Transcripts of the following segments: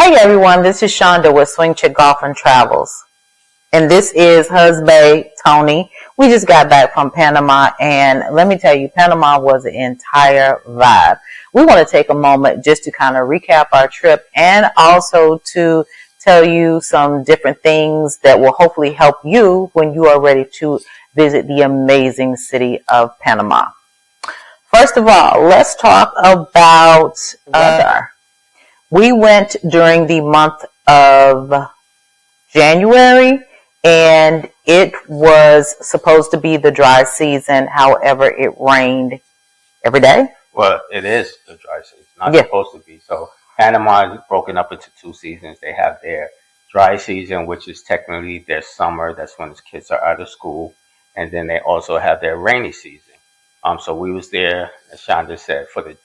Hey everyone, this is Shonda with Swing Chick Golf and Travels. And this is husband Tony. We just got back from Panama, and let me tell you, Panama was an entire vibe. We want to take a moment just to kind of recap our trip and also to tell you some different things that will hopefully help you when you are ready to visit the amazing city of Panama. First of all, let's talk about weather. We went during the month of January, and it was supposed to be the dry season. However, it rained every day. Well, it is the dry season. It's not supposed to be. So Panama is broken up into two seasons. They have their dry season, which is technically their summer. That's when the kids are out of school. And then they also have their rainy season. So we was there, as Shonda said, for the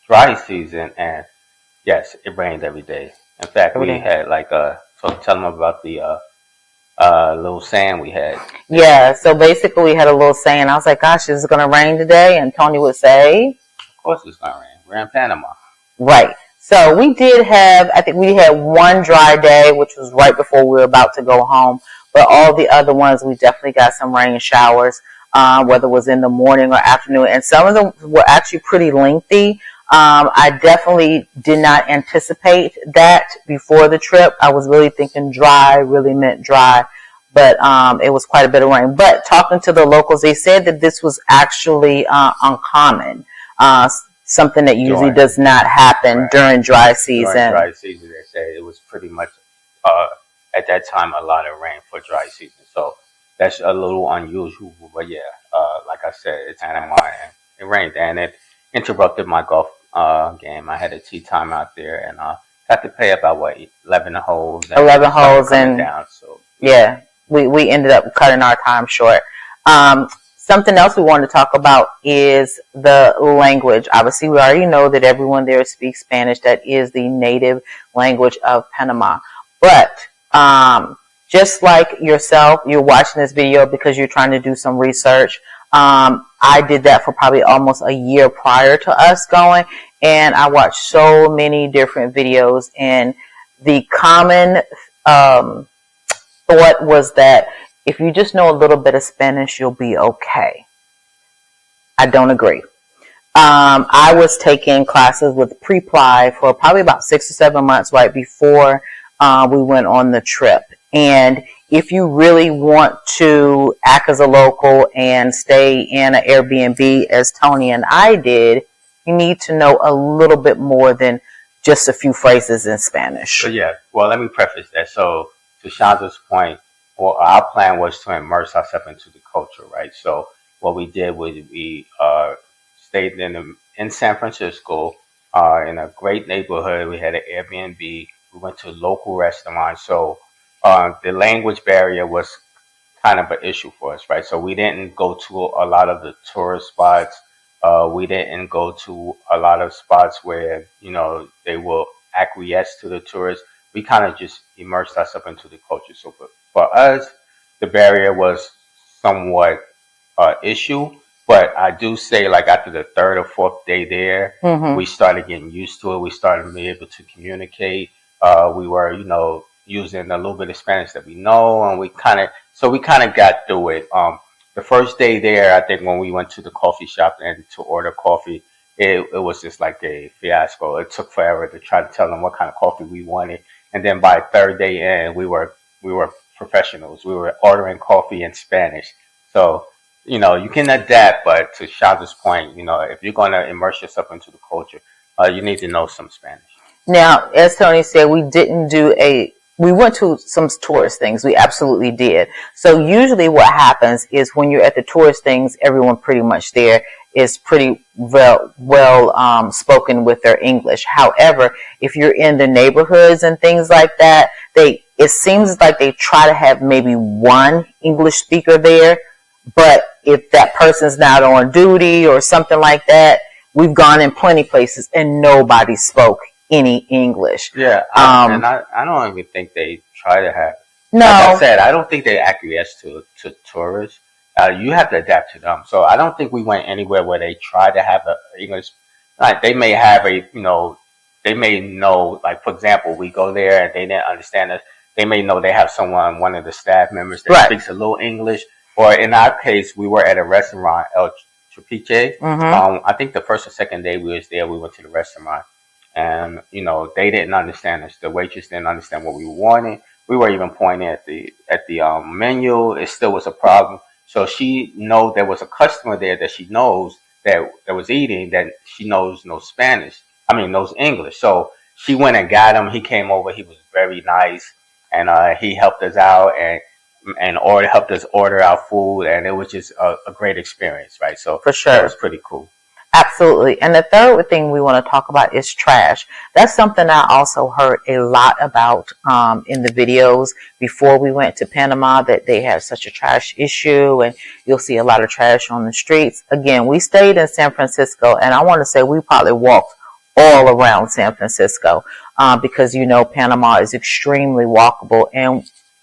dry season, and yes, it rained every day. In fact, we had so tell them about the little sand we had. Yeah, so basically we had a little saying. I was like, gosh, is it going to rain today? And Tony would say, of course it's going to rain. We're in Panama. Right. So we did have, I think we had one dry day, which was right before we were about to go home. But all the other ones, we definitely got some rain showers, whether it was in the morning or afternoon. And some of them were actually pretty lengthy. I definitely did not anticipate that before the trip. I was really thinking dry, really meant dry, but it was quite a bit of rain. But talking to the locals, they said that this was actually uncommon, something that usually does not happen during dry season. During dry season, they say it was pretty much at that time a lot of rain for dry season. So that's a little unusual. But yeah, like I said, it's Panama and it rained, and it interrupted my golf game. I had a tee time out there, and had to play about 11 holes. 11 holes, and down, so yeah, we ended up cutting our time short. Something else we wanted to talk about is the language. Obviously, we already know that everyone there speaks Spanish. That is the native language of Panama. But just like yourself, you're watching this video because you're trying to do some research. I did that for probably almost a year prior to us going, and I watched so many different videos, and the common thought was that if you just know a little bit of Spanish, you'll be okay. I don't agree. I was taking classes with Pre-Ply for probably about 6 or 7 months right before we went on the trip, and if you really want to act as a local and stay in an Airbnb, as Tony and I did, you need to know a little bit more than just a few phrases in Spanish. So yeah, well, let me preface that. So to Shonda's point, well, our plan was to immerse ourselves into the culture, right? So what we did was we stayed in San Francisco in a great neighborhood. We had an Airbnb. We went to local restaurants. So the language barrier was kind of an issue for us, right? So we didn't go to a lot of the tourist spots. We didn't go to a lot of spots where, they will acquiesce to the tourists. We kind of just immersed ourselves into the culture. So for us, the barrier was somewhat issue. But I do say, like, after the third or fourth day there, we started getting used to it. We started being able to communicate. We were, using a little bit of Spanish that we know, and we kind of got through it. The first day there, I think when we went to the coffee shop and to order coffee, it was just like a fiasco. It took forever to try to tell them what kind of coffee we wanted, and then by third day in, we were professionals. We were ordering coffee in Spanish. So you can adapt, but to Shonda's point, if you're going to immerse yourself into the culture, you need to know some Spanish. Now, as Tony said, we went to some tourist things. We absolutely did. So usually what happens is when you're at the tourist things, everyone pretty much there is pretty well spoken with their English. However, if you're in the neighborhoods and things like that, it seems like they try to have maybe one English speaker there. But if that person's not on duty or something like that, we've gone in plenty of places and nobody spoke any English. Yeah, and I don't even think they try to have. No, like I said, I don't think they acquiesce to tourists. You have to adapt to them. So I don't think we went anywhere where they try to have a English. Like they may have they may know, like for example, we go there and they didn't understand us. They may know they have someone, one of the staff members that Right. speaks a little English. Or in our case, we were at a restaurant, El Trapiche. I think the first or second day we was there, we went to the restaurant, and you know they didn't understand us. The waitress didn't understand what we wanted. We were even pointing at the menu. It still was a problem. So she know there was a customer there that she knows that was eating, that she knows no Spanish. I mean knows English. So she went and got him. He came over. He was very nice, and he helped us out and helped us order our food, and it was just a great experience, right? So For sure. that was pretty cool. Absolutely. And the third thing we want to talk about is trash. That's something I also heard a lot about in the videos before we went to Panama, that they have such a trash issue and you'll see a lot of trash on the streets. Again, we stayed in San Francisco, and I want to say we probably walked all around San Francisco because, you know, Panama is extremely walkable, and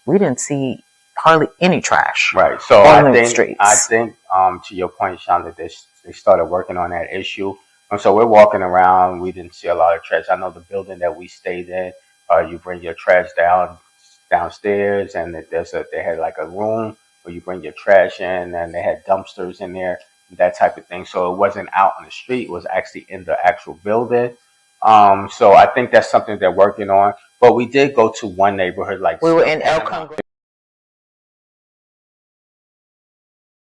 we didn't see hardly any trash. Right. So on the streets. I think to your point, Shonda, they started working on that issue. And so we're walking around. We didn't see a lot of trash. I know the building that we stayed in, you bring your trash downstairs, and they had like a room where you bring your trash in, and they had dumpsters in there, that type of thing. So it wasn't out on the street; it was actually in the actual building. So I think that's something they're working on. But we did go to one neighborhood, like we were in El Congreso.